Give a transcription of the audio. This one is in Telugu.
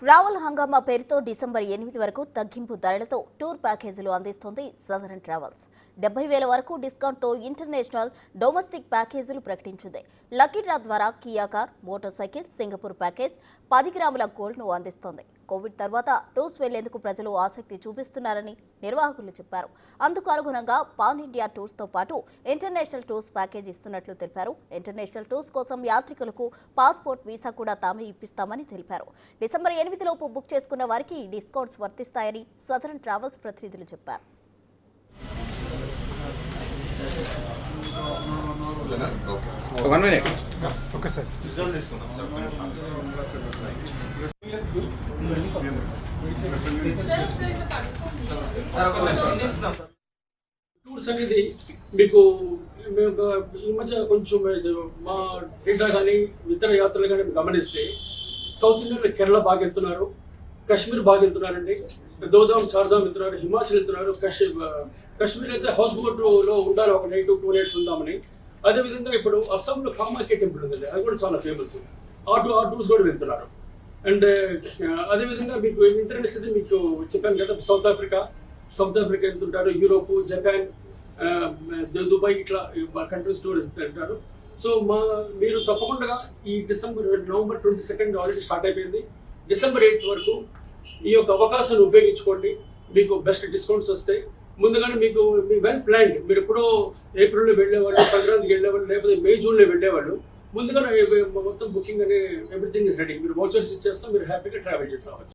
రావల్ హంగామా పేరుతో డిసెంబర్ 8 వరకు తగ్గింపు ధరలతో టూర్ ప్యాకేజీలు అందిస్తోంది సదరన్ ట్రావెల్స్. 70,000 వరకు డిస్కౌంట్తో ఇంటర్నేషనల్, డొమెస్టిక్ ప్యాకేజీలు ప్రకటించింది. లక్కీ డ్రా ద్వారా Kia car, motor cycle, Singapore package, 10 గ్రాముల గోల్డ్ను అందిస్తోంది. కోవిడ్ తర్వాత టూర్స్ వెళ్లేందుకు ప్రజలు ఆసక్తి చూపిస్తున్నారని నిర్వాహకులు చెప్పారు. అందుకు అనుగుణంగా పాన్ ఇండియా టూర్స్తో పాటు ఇంటర్నేషనల్ టూర్స్ ప్యాకేజ్ ఇస్తున్నట్లు తెలిపారు. ఇంటర్నేషనల్ టూర్స్ కోసం యాత్రికులకు పాస్పోర్ట్, వీసా కూడా తామే ఇప్పిస్తామని తెలిపారు. డిసెంబర్ 8 లోపు బుక్ చేసుకున్న వారికి డిస్కౌంట్స్ వర్తిస్తాయని సదరన్ ట్రావెల్స్ ప్రతినిధులు చెప్పారు. టూర్స్ అనేది మీకు ఈ మధ్య కొంచెం మా డేటా కానీ ఇతర యాత్రలు కానీ గమనిస్తే సౌత్ ఇండియాలో కేరళ బాగా వెళ్తున్నారు, కాశ్మీర్ బాగా వెళ్తున్నారండి, దోదాం, చార్ధామ్ వెళ్తున్నారు, హిమాచల్ వెళ్తున్నారు. కాశ్మీర్ అయితే హౌస్ బోట్లో ఉండాలి, ఒక నైట్ 2 nights ఉందామని. అదేవిధంగా ఇప్పుడు అస్సాంలో కామాఖ్య టెంపుల్ ఉంది, అది కూడా చాలా ఫేమస్. ఆ టూర్స్ కూడా వెళ్తున్నారు. అండ్ అదేవిధంగా మీకు ఇంటర్నేషనల్ మీకు చెప్పాను కదా, సౌత్ ఆఫ్రికా వెళ్తుంటారు, యూరోప్, జపాన్, దుబాయ్, ఇట్లా కంట్రీస్ టూర్ వెళ్తుంటారు. సో మీరు తప్పకుండా ఈ నవంబర్ 22 ఆల్రెడీ స్టార్ట్ అయిపోయింది. డిసెంబర్ 8 వరకు ఈ యొక్క అవకాశాన్ని ఉపయోగించుకోండి. మీకు బెస్ట్ డిస్కౌంట్స్ వస్తాయి. ముందుగానే మీకు వెల్ ప్లాన్డ్, మీరు ఎప్పుడో ఏప్రిల్లో వెళ్ళేవాళ్ళు, సంక్రాంతికి వెళ్ళేవాళ్ళు, లేకపోతే మే, జూన్లో వెళ్ళేవాళ్ళు, ముందుగానే మొత్తం బుకింగ్ అనే ఎవ్రీథింగ్ ఇస్ రెడీ. మీరు వౌచర్స్ ఇచ్చేస్తాం, మీరు హ్యాపీగా ట్రావెల్ చేసి రావచ్చు.